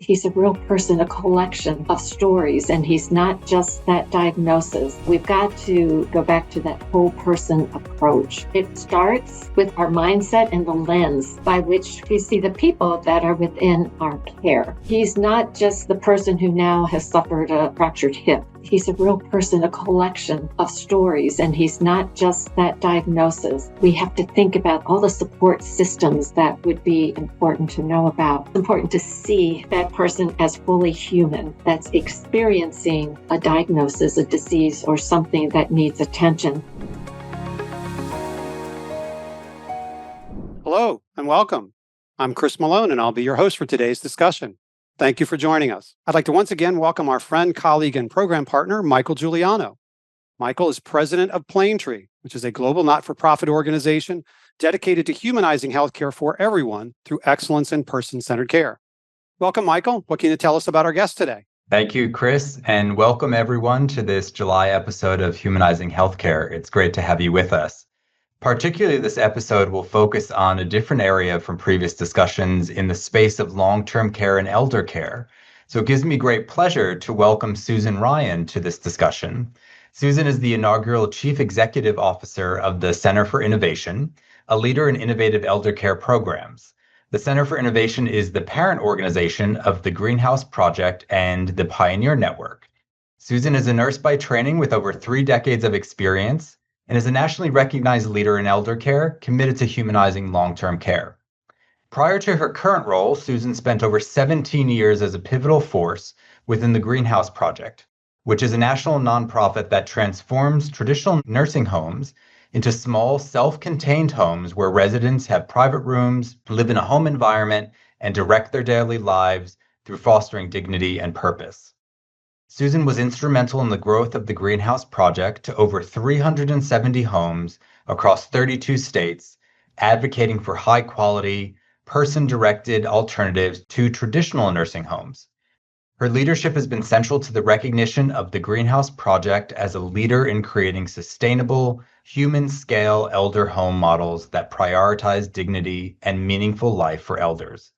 He's a real person, a collection of stories, and he's not just that diagnosis. We've got to go back to that whole person approach. It starts with our mindset and the lens by which we see the people that are within our care. He's not just the person who now has suffered a fractured hip. He's a real person, a collection of stories, and he's not just that diagnosis. We have to think about all the support systems that would be important to know about. It's important to see that person as fully human that's experiencing a diagnosis, a disease, or something that needs attention. Hello and welcome. I'm Chris Malone, and I'll be your host for today's discussion. Thank you for joining us. I'd like to once again welcome our friend, colleague, and program partner, Michael Giuliano. Michael is president of Planetree, which is a global not-for-profit organization dedicated to humanizing healthcare for everyone through excellence in person-centered care. Welcome, Michael. What can you tell us about our guest today? Thank you, Chris, and welcome everyone to this July episode of Humanizing Healthcare. It's great to have you with us. Particularly, this episode will focus on a different area from previous discussions in the space of long-term care and elder care. So it gives me great pleasure to welcome Susan Ryan to this discussion. Susan is the inaugural Chief Executive Officer of the Center for Innovation, a leader in innovative elder care programs. The Center for Innovation is the parent organization of the Greenhouse Project and the Pioneer Network. Susan is a nurse by training with over 3 decades of experience and is a nationally recognized leader in elder care committed to humanizing long-term care. Prior to her current role, Susan spent over 17 years as a pivotal force within the Greenhouse Project, which is a national nonprofit that transforms traditional nursing homes into small, self-contained homes where residents have private rooms, live in a home environment, and direct their daily lives through fostering dignity and purpose. Susan was instrumental in the growth of the Greenhouse Project to over 370 homes across 32 states, advocating for high-quality, person-directed alternatives to traditional nursing homes. Her leadership has been central to the recognition of the Greenhouse Project as a leader in creating sustainable, human-scale elder home models that prioritize dignity and meaningful life for elders.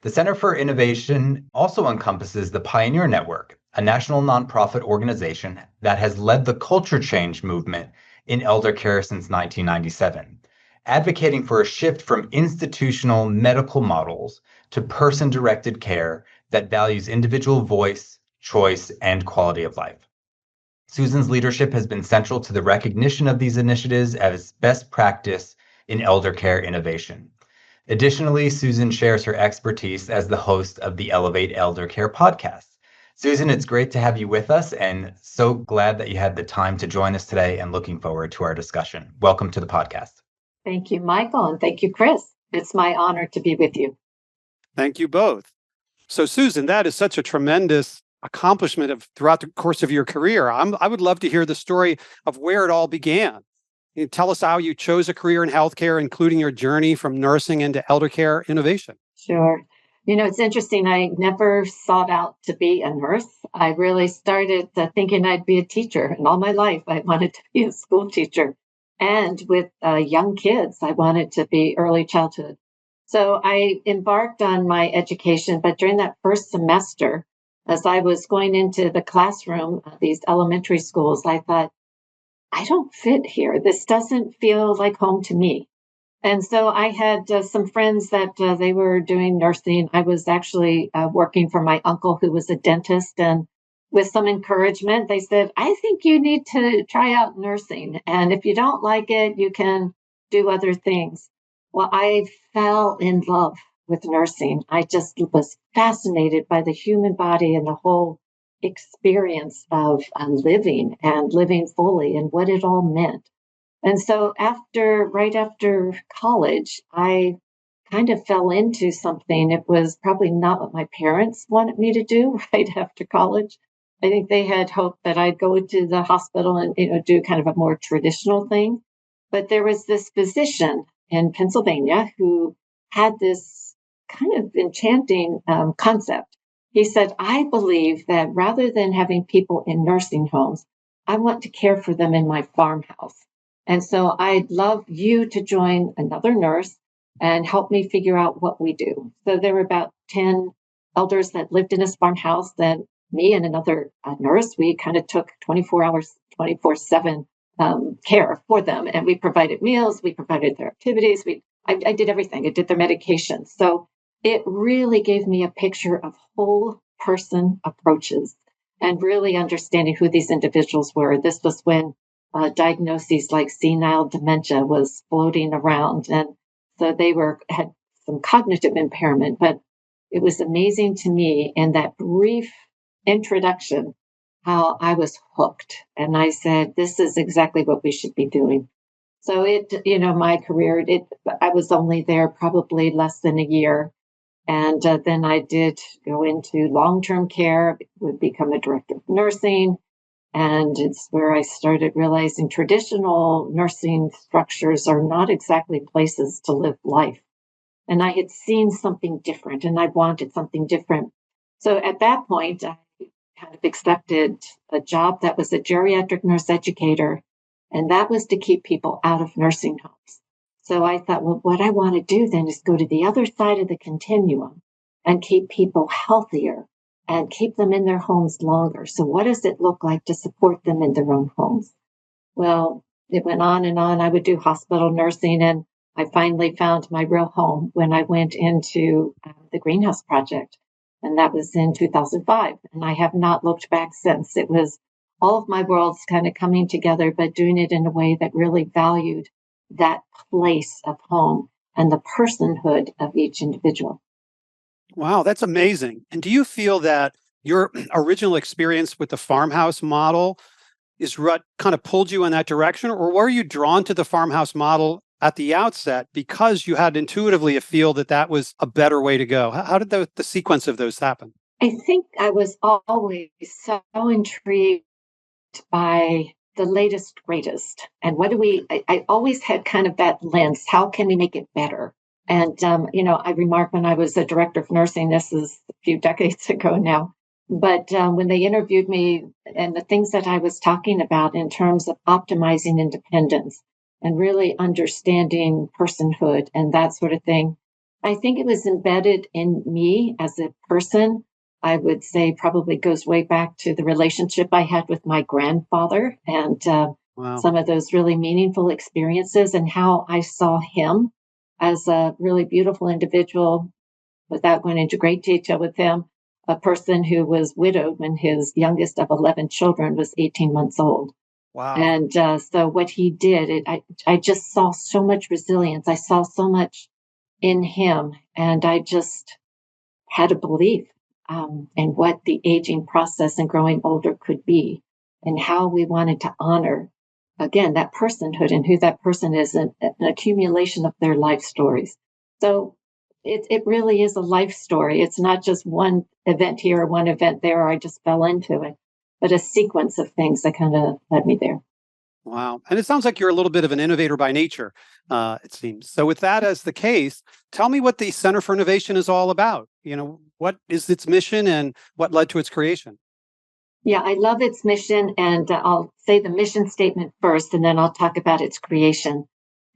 The Center for Innovation also encompasses the Pioneer Network, a national nonprofit organization that has led the culture change movement in elder care since 1997, advocating for a shift from institutional medical models to person-directed care that values individual voice, choice, and quality of life. Susan's leadership has been central to the recognition of these initiatives as best practice in elder care innovation. Additionally, Susan shares her expertise as the host of the Elevate Elder Care podcast. Susan, it's great to have you with us and so glad that you had the time to join us today and looking forward to our discussion. Welcome to the podcast. Thank you, Michael, and thank you, Chris. It's my honor to be with you. Thank you both. So, Susan, that is such a tremendous accomplishment throughout the course of your career. I would love to hear the story of where it all began. Can you tell us how you chose a career in healthcare, including your journey from nursing into elder care innovation? Sure. It's interesting. I never sought out to be a nurse. I really started thinking I'd be a teacher. And all my life, I wanted to be a school teacher. And with young kids, I wanted to be early childhood. So I embarked on my education. But during that first semester, as I was going into the classroom, these elementary schools, I thought, I don't fit here. This doesn't feel like home to me. And so I had some friends that they were doing nursing. I was actually working for my uncle who was a dentist. And with some encouragement, they said, I think you need to try out nursing. And if you don't like it, you can do other things. Well, I fell in love with nursing. I just was fascinated by the human body and the whole experience of living and living fully and what it all meant. And so right after college, I kind of fell into something. It was probably not what my parents wanted me to do right after college. I think they had hoped that I'd go to the hospital and, do kind of a more traditional thing. But there was this physician in Pennsylvania who had this kind of enchanting concept. He said, I believe that rather than having people in nursing homes, I want to care for them in my farmhouse. And so I'd love you to join another nurse and help me figure out what we do. So there were about 10 elders that lived in this farmhouse that me and another nurse, we kind of took 24 hours, 24/7 care for them. And we provided meals, we provided their activities, I did everything. I did their medication. So it really gave me a picture of whole person approaches and really understanding who these individuals were. This was when diagnoses like senile dementia was floating around. And so they had some cognitive impairment, but it was amazing to me in that brief introduction how I was hooked. And I said, this is exactly what we should be doing. So my career, I was only there probably less than a year. And then I did go into long-term care, would become a director of nursing. And it's where I started realizing traditional nursing structures are not exactly places to live life. And I had seen something different and I wanted something different. So at that point, I kind of accepted a job that was a geriatric nurse educator, and that was to keep people out of nursing homes. So I thought, well, what I want to do then is go to the other side of the continuum and keep people healthier and keep them in their homes longer. So what does it look like to support them in their own homes? Well, it went on and on. I would do hospital nursing, and I finally found my real home when I went into the Greenhouse Project. And that was in 2005. And I have not looked back since. It was all of my worlds kind of coming together, but doing it in a way that really valued that place of home and the personhood of each individual. Wow, that's amazing. And do you feel that your original experience with the farmhouse model is what kind of pulled you in that direction? Or were you drawn to the farmhouse model at the outset because you had intuitively a feel that that was a better way to go? How did the sequence of those happen? I think I was always so intrigued by the latest, greatest. And I always had kind of that lens. How can we make it better? And, I remarked when I was a director of nursing, this is a few decades ago now, but when they interviewed me and the things that I was talking about in terms of optimizing independence and really understanding personhood and that sort of thing, I think it was embedded in me as a person. I would say probably goes way back to the relationship I had with my grandfather and Wow. some of those really meaningful experiences and how I saw him as a really beautiful individual without going into great detail with him, a person who was widowed when his youngest of 11 children was 18 months old. Wow. And so what he did, I just saw so much resilience. I saw so much in him. And I just had a belief in what the aging process and growing older could be and how we wanted to honor, again, that personhood and who that person is, an accumulation of their life stories. So it really is a life story. It's not just one event here or one event there. I just fell into it, but a sequence of things that kind of led me there. Wow. And it sounds like you're a little bit of an innovator by nature, it seems. So, with that as the case, tell me what the Center for Innovation is all about. What is its mission and what led to its creation? Yeah, I love its mission, and I'll say the mission statement first, and then I'll talk about its creation.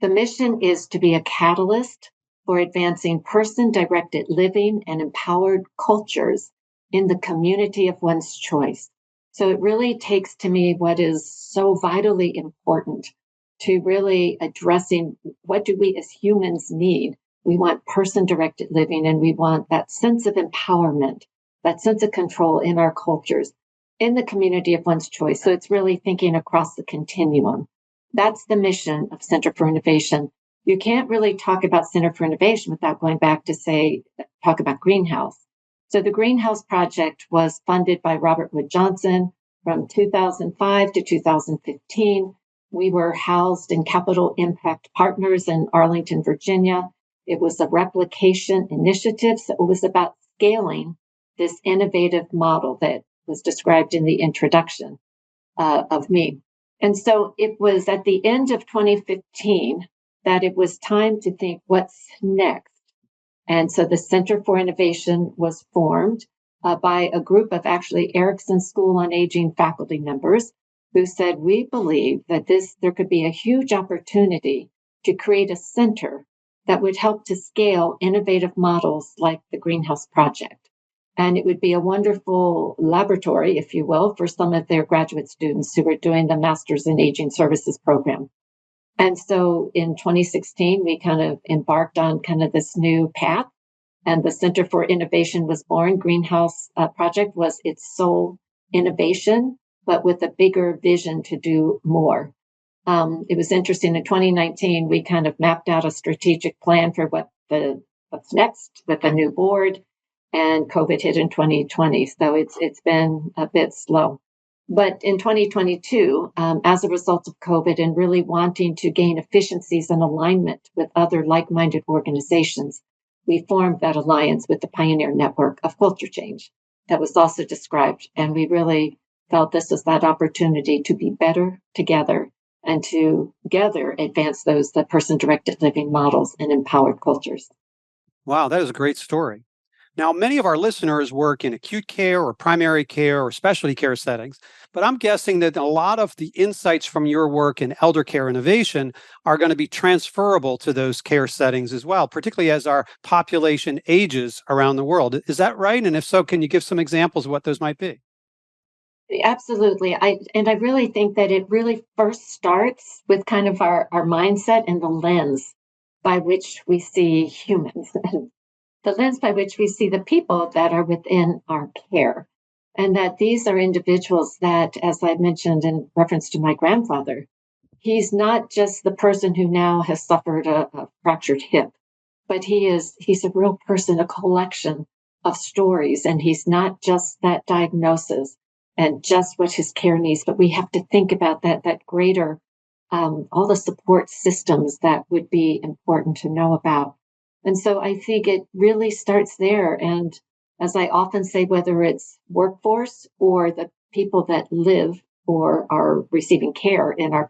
The mission is to be a catalyst for advancing person directed living and empowered cultures in the community of one's choice. So it really takes to me what is so vitally important to really addressing what do we as humans need. We want person directed living, and we want that sense of empowerment, that sense of control in our cultures in the community of one's choice. So it's really thinking across the continuum. That's the mission of Center for Innovation. You can't really talk about Center for Innovation without going back to talk about Greenhouse. So the Greenhouse Project was funded by Robert Wood Johnson from 2005 to 2015. We were housed in Capital Impact Partners in Arlington, Virginia. It was a replication initiative. So it was about scaling this innovative model that was described in the introduction of me. And so it was at the end of 2015 that it was time to think what's next. And so the Center for Innovation was formed by a group of actually Erickson School on Aging faculty members who said, we believe that there could be a huge opportunity to create a center that would help to scale innovative models like the Greenhouse Project. And it would be a wonderful laboratory, if you will, for some of their graduate students who were doing the Masters in Aging Services program. And so in 2016, we kind of embarked on kind of this new path, and the Center for Innovation was born. Greenhouse Project was its sole innovation, but with a bigger vision to do more. It was interesting. In 2019, we kind of mapped out a strategic plan for what's next with a new board, and COVID hit in 2020, so it's been a bit slow. But in 2022, as a result of COVID and really wanting to gain efficiencies and alignment with other like-minded organizations, we formed that alliance with the Pioneer Network of Culture Change that was also described. And we really felt this was that opportunity to be better together and together advance the person-directed living models and empowered cultures. Wow, that is a great story. Now, many of our listeners work in acute care or primary care or specialty care settings, but I'm guessing that a lot of the insights from your work in elder care innovation are going to be transferable to those care settings as well, particularly as our population ages around the world. Is that right? And if so, can you give some examples of what those might be? Absolutely. I really think that it really first starts with kind of our mindset and the lens by which we see humans, the lens by which we see the people that are within our care. And that these are individuals that, as I mentioned in reference to my grandfather, he's not just the person who now has suffered a fractured hip, but he's a real person, a collection of stories. And he's not just that diagnosis and just what his care needs, but we have to think about that greater, all the support systems that would be important to know about. And so I think it really starts there. And as I often say, whether it's workforce or the people that live or are receiving care in our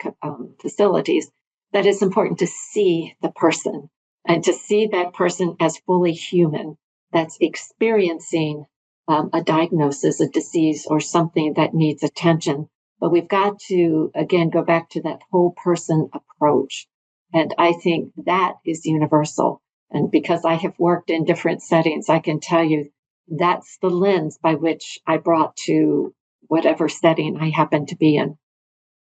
facilities, that it's important to see the person and to see that person as fully human that's experiencing a diagnosis, a disease, or something that needs attention. But we've got to, again, go back to that whole person approach. And I think that is universal. And because I have worked in different settings, I can tell you that's the lens by which I brought to whatever setting I happen to be in.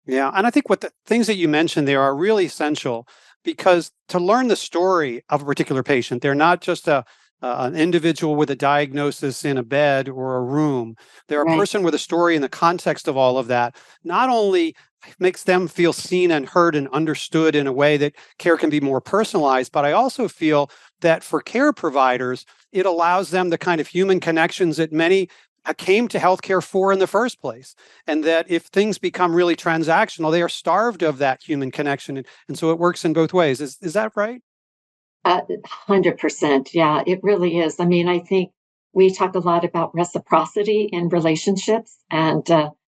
Yeah, and I think what the things that you mentioned there are really essential because to learn the story of a particular patient, they're not just an individual with a diagnosis in a bed or a room. They're a Right. person with a story in the context of all of that. Not only makes them feel seen and heard and understood in a way that care can be more personalized, but I also feel that for care providers, it allows them the kind of human connections that many came to healthcare for in the first place. And that if things become really transactional, they are starved of that human connection. And so it works in both ways. Is that right? 100%. Yeah, it really is. I mean, I think we talk a lot about reciprocity in relationships, and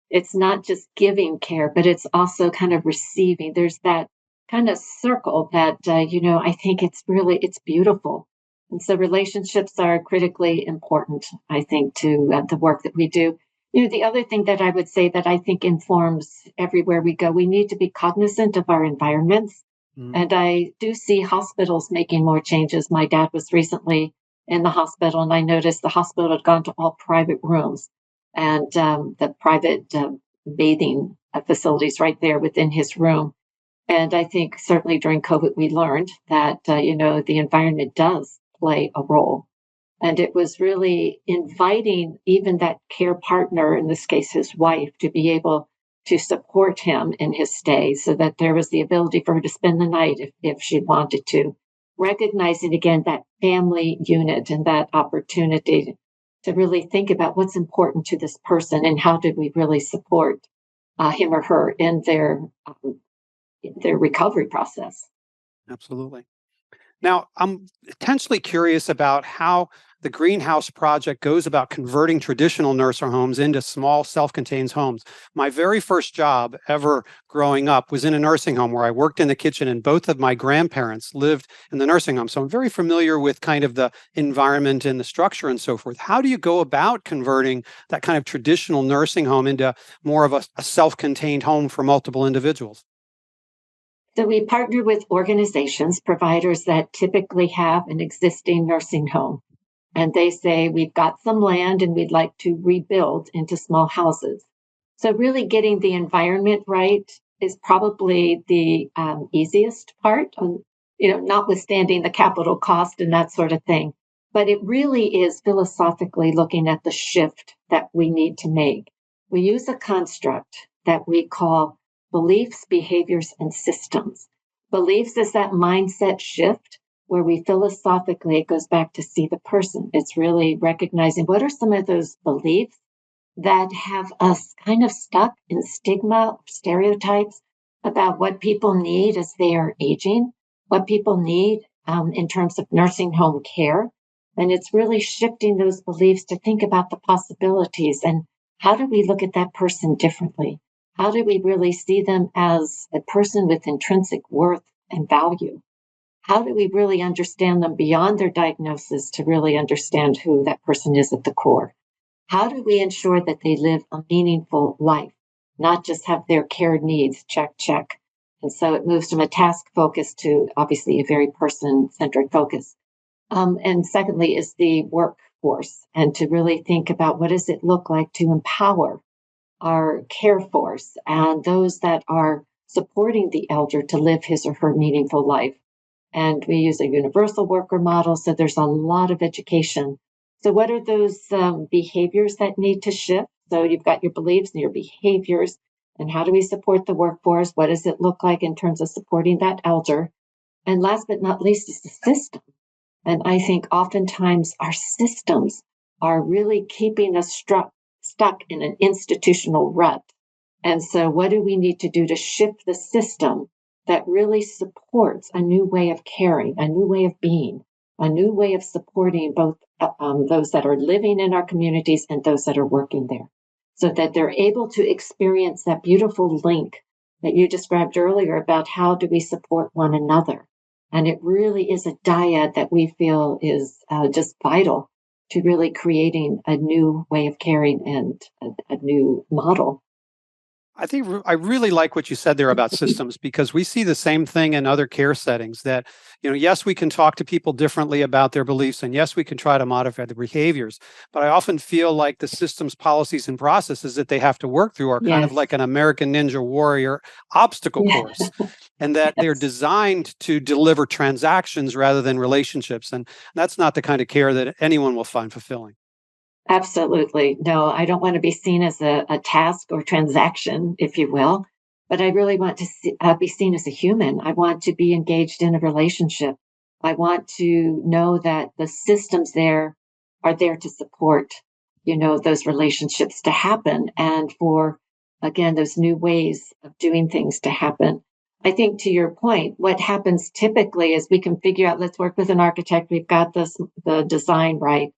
it's not just giving care, but it's also kind of receiving. There's that kind of circle that, I think it's beautiful. And so relationships are critically important, I think, to the work that we do. The other thing that I would say that I think informs everywhere we go, we need to be cognizant of our environments. Mm. And I do see hospitals making more changes. My dad was recently in the hospital, and I noticed the hospital had gone to all private rooms and the private bathing facilities right there within his room. And I think certainly during COVID, we learned that, the environment does play a role. And it was really inviting even that care partner, in this case, his wife, to be able to support him in his stay so that there was the ability for her to spend the night if she wanted to. Recognizing again that family unit and that opportunity to really think about what's important to this person and how did we really support him or her in their recovery process. Absolutely. Now, I'm intensely curious about how the Greenhouse Project goes about converting traditional nursing homes into small self-contained homes. My very first job ever growing up was in a nursing home where I worked in the kitchen and both of my grandparents lived in the nursing home. So I'm very familiar with kind of the environment and the structure and so forth. How do you go about converting that kind of traditional nursing home into more of a self-contained home for multiple individuals? So we partner with organizations, providers that typically have an existing nursing home. And they say, we've got some land and we'd like to rebuild into small houses. So, really getting the environment right is probably the easiest part, notwithstanding the capital cost and that sort of thing. But it really is philosophically looking at the shift that we need to make. We use a construct that we call beliefs, behaviors, and systems. Beliefs is that mindset shift where we philosophically, it goes back to see the person. It's really recognizing what are some of those beliefs that have us kind of stuck in stigma, stereotypes about what people need as they are aging, what people need in terms of nursing home care. And it's really shifting those beliefs to think about the possibilities and how do we look at that person differently? How do we really see them as a person with intrinsic worth and value? How do we really understand them beyond their diagnosis to really understand who that person is at the core? How do we ensure that they live a meaningful life, not just have their care needs check? And so it moves from a task focus to obviously a very person centered focus. And secondly, is the workforce and to really think about what does it look like to empower our care force and those that are supporting the elder to live his or her meaningful life. And we use a universal worker model, so there's a lot of education. So, what are those behaviors that need to shift? So, you've got your beliefs and your behaviors, and how do we support the workforce? What does it look like in terms of supporting that elder? And last but not least is the system. And I think oftentimes our systems are really keeping us stuck in an institutional rut. And so, what do we need to do to shift the system that really supports a new way of caring, a new way of being, a new way of supporting both those that are living in our communities and those that are working there, so that they're able to experience that beautiful link that you described earlier about how do we support one another. And it really is a dyad that we feel is just vital to really creating a new way of caring and a new model. I think I really like what you said there about systems because we see the same thing in other care settings that, yes, we can talk to people differently about their beliefs and yes, we can try to modify the behaviors. But I often feel like the systems, policies, and processes that they have to work through are kind of Yes. like an American Ninja Warrior obstacle Yeah. course and that they're Yes. designed to deliver transactions rather than relationships. And that's not the kind of care that anyone will find fulfilling. Absolutely. No, I don't want to be seen as a task or transaction, if you will, but I really want to be seen as a human. I want to be engaged in a relationship. I want to know that the systems there are there to support, those relationships to happen and for, again, those new ways of doing things to happen. I think to your point, what happens typically is we can figure out, let's work with an architect. We've got the design right.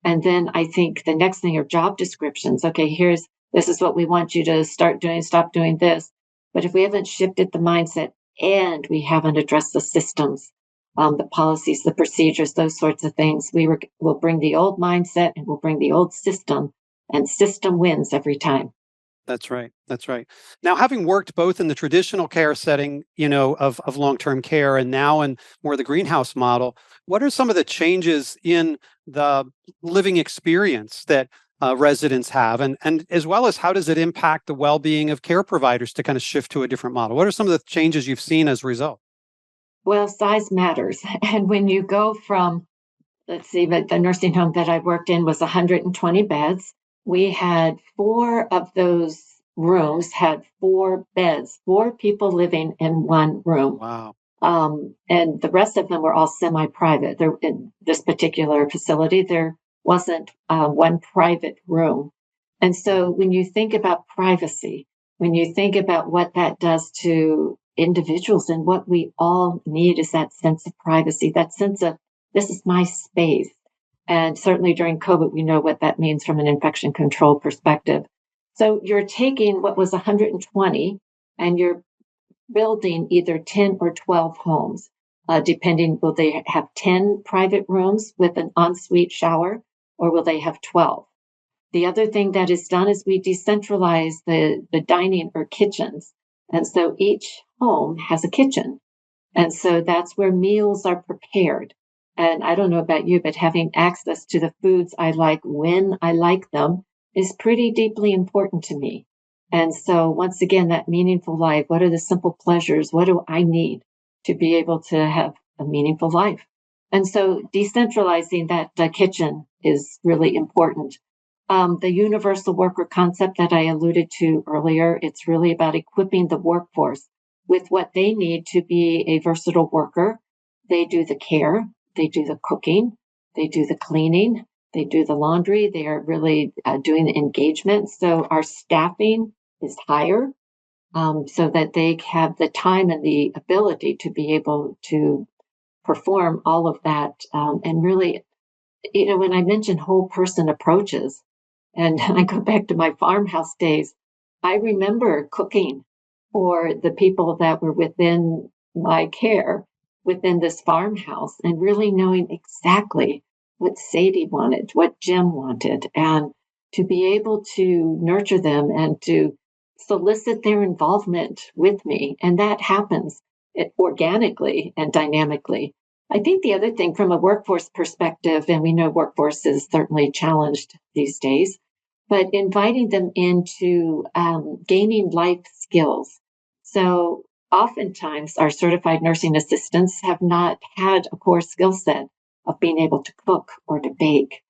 And then I think the next thing are job descriptions. Okay, this is what we want you to start doing, stop doing this. But if we haven't shifted the mindset and we haven't addressed the systems, the policies, the procedures, those sorts of things, we'll bring the old mindset and we'll bring the old system, and system wins every time. That's right. That's right. Now, having worked both in the traditional care setting, of long-term care and now in more the greenhouse model, what are some of the changes in the living experience that residents have? And as well as how does it impact the well-being of care providers to kind of shift to a different model? What are some of the changes you've seen as a result? Well, size matters. And when you go from, let's see, but the nursing home that I worked in was 120 beds. We had four of those rooms had four beds, four people living in one room. Wow. And the rest of them were all semi-private. There, in this particular facility, there wasn't one private room. And so when you think about privacy, when you think about what that does to individuals and what we all need is that sense of privacy, that sense of this is my space. And certainly during COVID, we know what that means from an infection control perspective. So you're taking what was 120 and you're building either 10 or 12 homes, depending, will they have 10 private rooms with an ensuite shower or will they have 12? The other thing that is done is we decentralize the dining or kitchens. And so each home has a kitchen. And so that's where meals are prepared. And I don't know about you, but having access to the foods I like when I like them is pretty deeply important to me. And so, once again, that meaningful life, what are the simple pleasures? What do I need to be able to have a meaningful life? And so, decentralizing that kitchen is really important. The universal worker concept that I alluded to earlier, it's really about equipping the workforce with what they need to be a versatile worker. They do the care, they do the cooking, they do the cleaning, they do the laundry. They are really doing the engagement. So our staffing is higher so that they have the time and the ability to be able to perform all of that. And really, when I mention whole person approaches, and I go back to my farmhouse days, I remember cooking for the people that were within my care within this farmhouse and really knowing exactly what Sadie wanted, what Jim wanted, and to be able to nurture them and to solicit their involvement with me. And that happens organically and dynamically. I think the other thing from a workforce perspective, and we know workforce is certainly challenged these days, but inviting them into gaining life skills. So oftentimes our certified nursing assistants have not had a core skill set of being able to cook or to bake.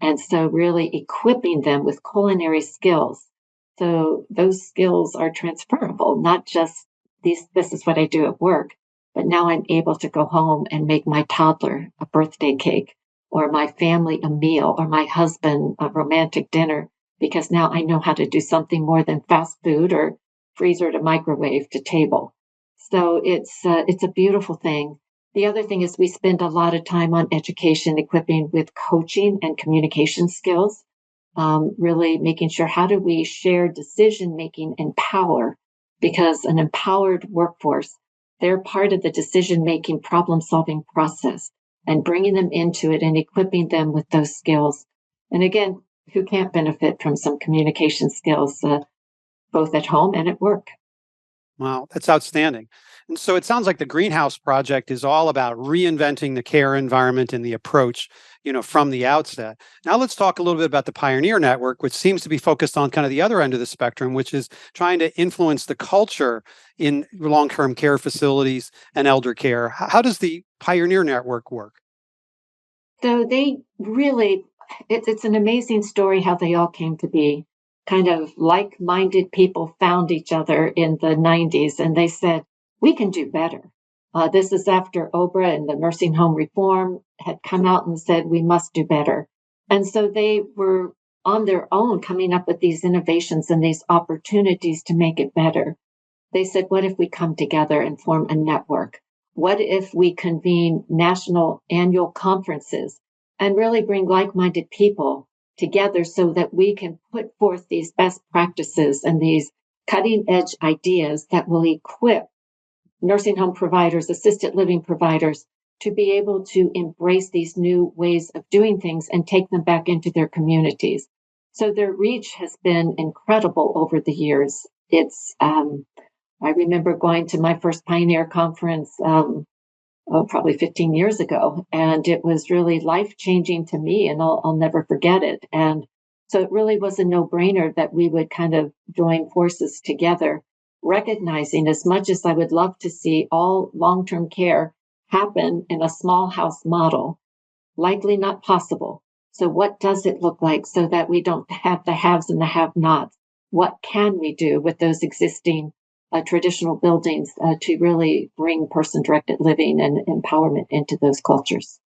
And so really equipping them with culinary skills. So those skills are transferable, not just this is what I do at work, but now I'm able to go home and make my toddler a birthday cake or my family a meal or my husband a romantic dinner because now I know how to do something more than fast food or freezer to microwave to table. So it's a beautiful thing. The other thing is we spend a lot of time on education, equipping with coaching and communication skills, really making sure how do we share decision making and power, because an empowered workforce, they're part of the decision making problem solving process and bringing them into it and equipping them with those skills. And again, who can't benefit from some communication skills, both at home and at work? Wow, that's outstanding. And so it sounds like the Greenhouse Project is all about reinventing the care environment and the approach, from the outset. Now let's talk a little bit about the Pioneer Network, which seems to be focused on kind of the other end of the spectrum, which is trying to influence the culture in long-term care facilities and elder care. How does the Pioneer Network work? So they really, it's an amazing story how they all came to be. Kind of like minded people found each other in the 90s and they said, we can do better. This is after Oprah and the nursing home reform had come out and said, we must do better. And so they were on their own coming up with these innovations and these opportunities to make it better. They said, what if we come together and form a network? What if we convene national annual conferences and really bring like minded people together so that we can put forth these best practices and these cutting edge ideas that will equip nursing home providers, assisted living providers to be able to embrace these new ways of doing things and take them back into their communities. So their reach has been incredible over the years. I remember going to my first Pioneer conference, probably 15 years ago, and it was really life changing to me, and I'll never forget it. And so it really was a no brainer that we would kind of join forces together, recognizing as much as I would love to see all long term care happen in a small house model, likely not possible. So, what does it look like so that we don't have the haves and the have nots? What can we do with those existing traditional buildings to really bring person directed living and empowerment into those cultures?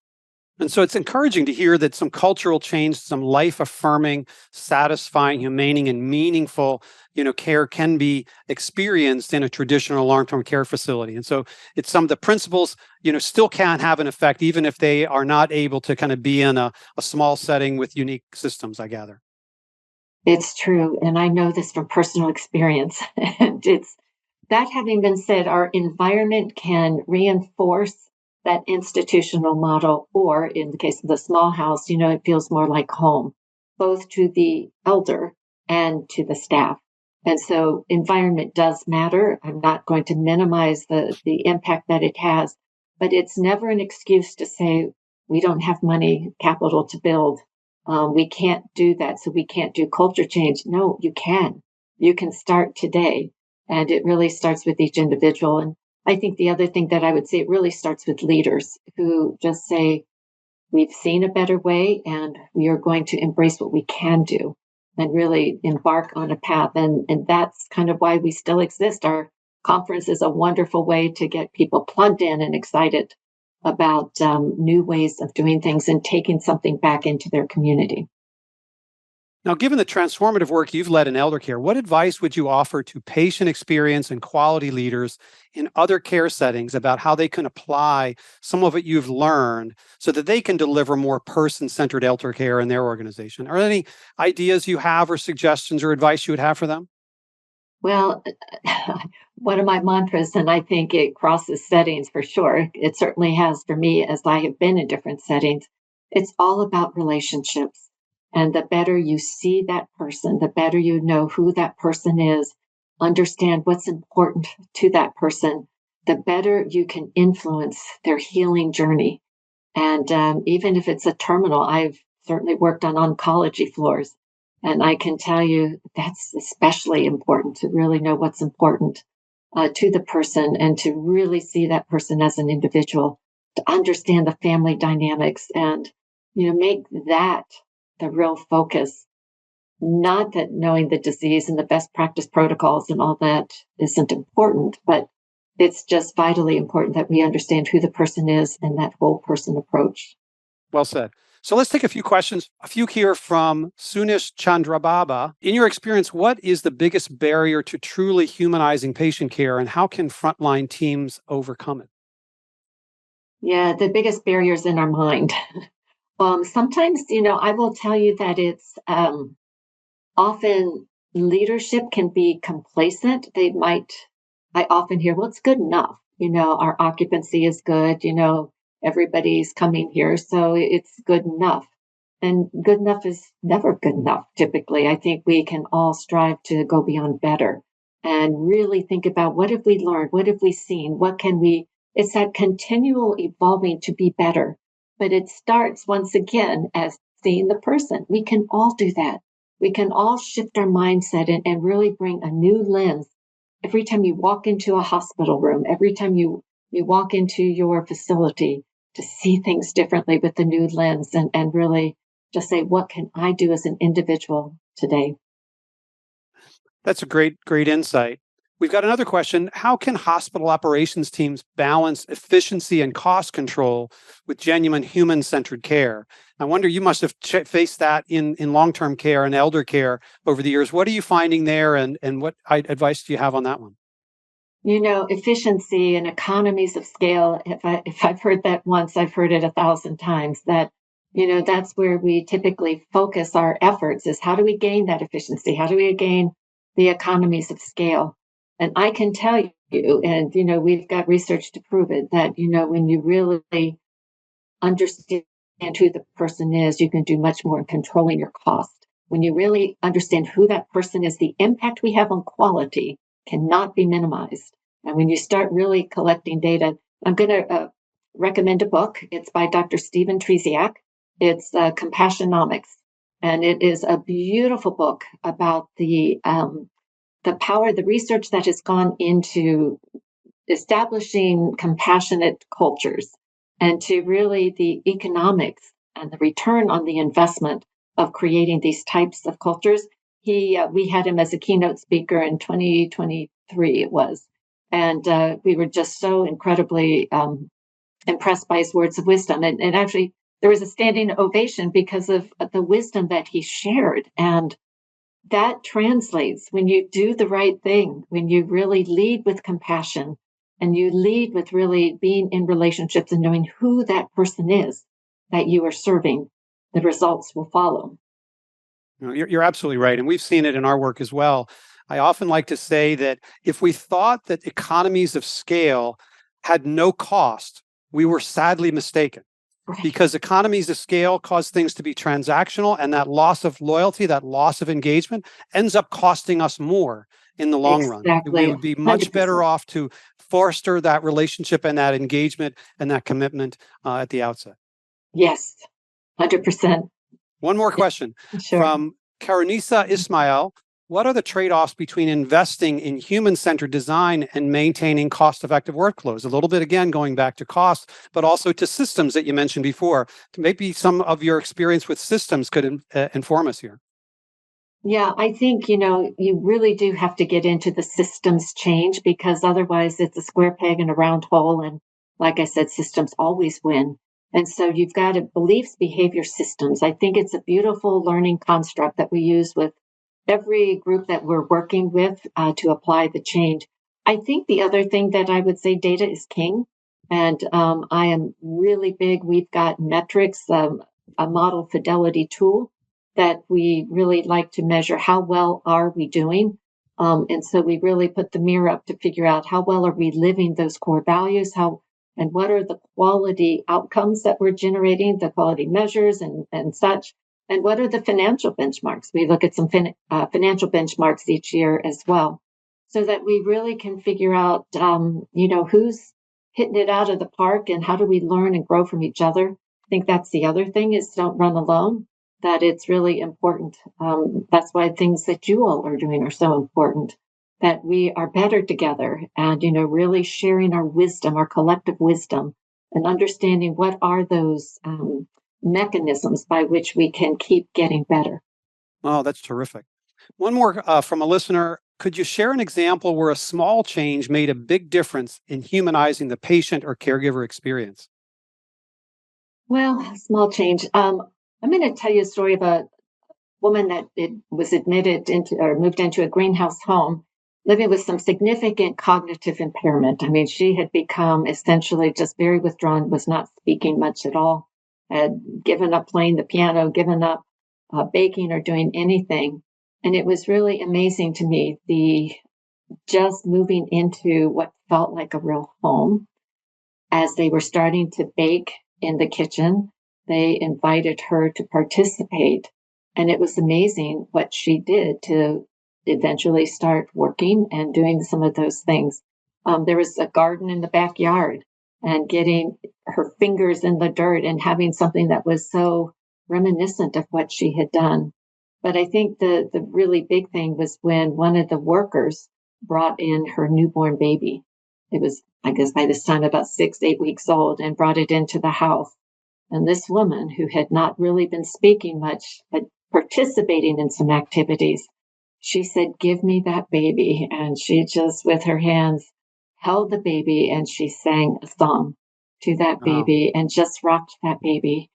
And so it's encouraging to hear that some cultural change, some life affirming, satisfying, humane, and meaningful, care can be experienced in a traditional long-term care facility. And so it's some of the principles, still can have an effect, even if they are not able to kind of be in a small setting with unique systems, I gather. It's true. And I know this from personal experience. And it's that having been said, our environment can reinforce that institutional model, or in the case of the small house, it feels more like home, both to the elder and to the staff. And so environment does matter. I'm not going to minimize the impact that it has, but it's never an excuse to say we don't have money, capital to build. We can't do that. So we can't do culture change. No, you can. You can start today. And it really starts with each individual. And I think the other thing that I would say, it really starts with leaders who just say, we've seen a better way and we are going to embrace what we can do and really embark on a path. And that's kind of why we still exist. Our conference is a wonderful way to get people plugged in and excited about new ways of doing things and taking something back into their community. Now, given the transformative work you've led in eldercare, what advice would you offer to patient experience and quality leaders in other care settings about how they can apply some of what you've learned so that they can deliver more person-centered eldercare in their organization? Are there any ideas you have or suggestions or advice you would have for them? Well, one of my mantras, and I think it crosses settings for sure, it certainly has for me as I have been in different settings, it's all about relationships. And the better you see that person, the better you know who that person is, understand what's important to that person, the better you can influence their healing journey. And even if it's a terminal, I've certainly worked on oncology floors. And I can tell you that's especially important to really know what's important to the person and to really see that person as an individual, to understand the family dynamics and, make that the real focus. Not that knowing the disease and the best practice protocols and all that isn't important, but it's just vitally important that we understand who the person is and that whole person approach. Well said. So let's take a few questions. A few here from Sunish Chandrababa. In your experience, what is the biggest barrier to truly humanizing patient care, and how can frontline teams overcome it? Yeah, the biggest barriers in our mind. Sometimes, I will tell you that it's often leadership can be complacent. I often hear, well, it's good enough. Our occupancy is good. Everybody's coming here, so it's good enough. And good enough is never good enough, typically. I think we can all strive to go beyond better and really think about what have we learned? What have we seen? It's that continual evolving to be better. But it starts once again as seeing the person. We can all do that. We can all shift our mindset and really bring a new lens every time you walk into a hospital room, every time you walk into your facility to see things differently with the new lens and really just say, what can I do as an individual today? That's a great insight. We've got another question. How can hospital operations teams balance efficiency and cost control with genuine human-centered care? I wonder, you must have faced that in long-term care and elder care over the years. What are you finding there, and what advice do you have on that one? Efficiency and economies of scale. If I've heard that once, I've heard it 1,000 times. That's where we typically focus our efforts: is how do we gain that efficiency? How do we gain the economies of scale? And I can tell you, and we've got research to prove it, that when you really understand who the person is, you can do much more in controlling your cost. When you really understand who that person is, the impact we have on quality cannot be minimized. And when you start really collecting data, I'm going to recommend a book. It's by Dr. Stephen Treziak. It's Compassionomics. And it is a beautiful book about the power, the research that has gone into establishing compassionate cultures and to really the economics and the return on the investment of creating these types of cultures. We had him as a keynote speaker in 2023, it was. And we were just so incredibly impressed by his words of wisdom. And actually, there was a standing ovation because of the wisdom that he shared. And that translates when you do the right thing, when you really lead with compassion and you lead with really being in relationships and knowing who that person is that you are serving, the results will follow. No, you're absolutely right. And we've seen it in our work as well. I often like to say that if we thought that economies of scale had no cost, we were sadly mistaken. Right. Because economies of scale cause things to be transactional, and that loss of loyalty, that loss of engagement ends up costing us more in the long run. Exactly. We would be much better 100%. off to foster that relationship and that engagement and that commitment at the outset. Yes, 100%. One more question Sure. from Karanisa Ismail. What are the trade-offs between investing in human-centered design and maintaining cost-effective workflows? A little bit, again, going back to cost, but also to systems that you mentioned before. Maybe some of your experience with systems could inform us here. Yeah, I think, you really do have to get into the systems change because otherwise it's a square peg in a round hole. And like I said, systems always win. And so you've got to beliefs, behavior, systems. I think it's a beautiful learning construct that we use with every group that we're working with to apply the change. I think the other thing that I would say data is king. And I am really big. We've got metrics, a model fidelity tool that we really like to measure how well are we doing. And so we really put the mirror up to figure out how well are we living those core values, how and what are the quality outcomes that we're generating, the quality measures and such, and what are the financial benchmarks. We look at some financial benchmarks each year as well, so that we really can figure out, who's hitting it out of the park and how do we learn and grow from each other. I think that's the other thing is don't run alone, that it's really important. That's why things that you all are doing are so important, that we are better together and, really sharing our wisdom, our collective wisdom, and understanding what are those mechanisms by which we can keep getting better. Oh, that's terrific. One more from a listener. Could you share an example where a small change made a big difference in humanizing the patient or caregiver experience? Well, small change. I'm going to tell you a story of a woman that was admitted into or moved into a greenhouse home, living with some significant cognitive impairment. I mean, she had become essentially just very withdrawn, was not speaking much at all, had given up playing the piano, given up baking or doing anything. And it was really amazing to me, the just moving into what felt like a real home. As they were starting to bake in the kitchen, they invited her to participate. And it was amazing what she did to eventually start working and doing some of those things. There was a garden in the backyard, and getting her fingers in the dirt and having something that was so reminiscent of what she had done. But I think the really big thing was when one of the workers brought in her newborn baby. It was, I guess, by this time about 6, 8 weeks old, and brought it into the house. And this woman, who had not really been speaking much, but participating in some activities, she said, "Give me that baby." And she just, with her hands, held the baby and she sang a song to that Oh, baby and just rocked that baby.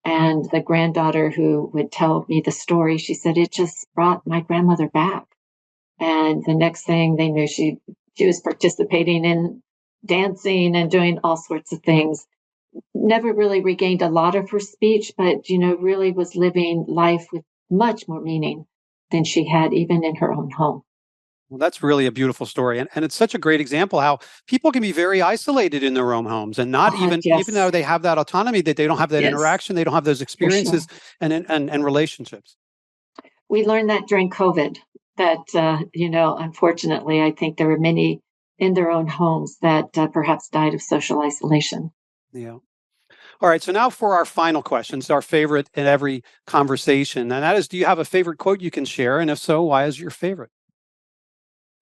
And the granddaughter who would tell me the story, she said, "It just brought my grandmother back." And the next thing they knew, she was participating in dancing and doing all sorts of things. Never really regained a lot of her speech, but really was living life with much more meaning than she had even in her own home. well, that's really a beautiful story. And it's such a great example how people can be very isolated in their own homes and not even Yes, though they have that autonomy, that they don't have that yes, interaction, they don't have those for experiences sure. and relationships. We learned that during COVID. That unfortunately, I think there were many in their own homes that perhaps died of social isolation. Yeah. All right. So now for our final questions, our favorite in every conversation. And that is, do you have a favorite quote you can share? And if so, why is your favorite?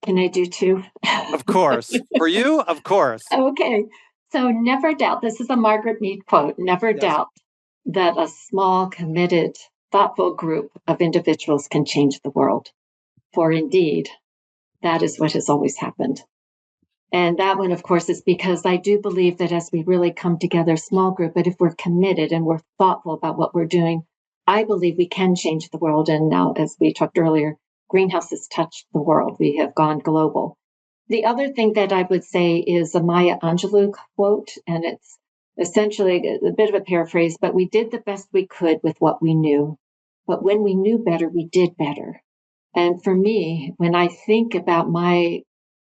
Can I do two? Of course. For you, of course. Okay. So never doubt, this is a Margaret Mead quote, never Yes. doubt that a small, committed, thoughtful group of individuals can change the world. For indeed, that is what has always happened. And that one, of course, is because I do believe that as we really come together, small group, but if we're committed and we're thoughtful about what we're doing, I believe we can change the world. And now, as we talked earlier, greenhouses touch the world. We have gone global. The other thing that I would say is a Maya Angelou quote, and it's essentially a bit of a paraphrase, but we did the best we could with what we knew. But when we knew better, we did better. And for me, when I think about my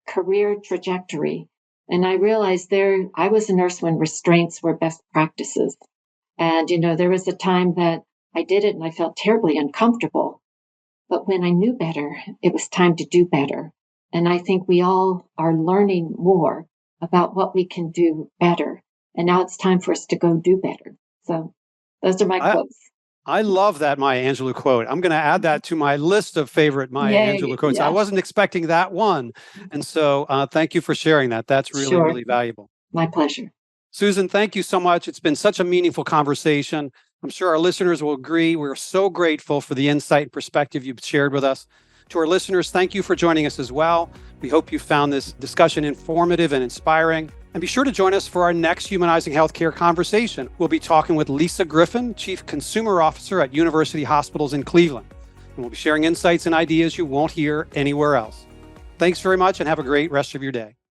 career trajectory, and I realized I was a nurse when restraints were best practices. And, there was a time that I did it and I felt terribly uncomfortable. But when I knew better, it was time to do better. And I think we all are learning more about what we can do better. And now it's time for us to go do better. So Those are my quotes. I love that Maya Angelou quote. I'm going to add that to my list of favorite Maya Angelou quotes. I wasn't expecting that one. And so thank you for sharing that. That's really, really valuable. My pleasure. Susan, thank you so much. It's been such a meaningful conversation. I'm sure our listeners will agree. We're so grateful for the insight and perspective you've shared with us. To our listeners, thank you for joining us as well. We hope you found this discussion informative and inspiring. And be sure to join us for our next Humanizing Healthcare conversation. We'll be talking with Lisa Griffin, Chief Consumer Officer at University Hospitals in Cleveland. And we'll be sharing insights and ideas you won't hear anywhere else. Thanks very much and have a great rest of your day.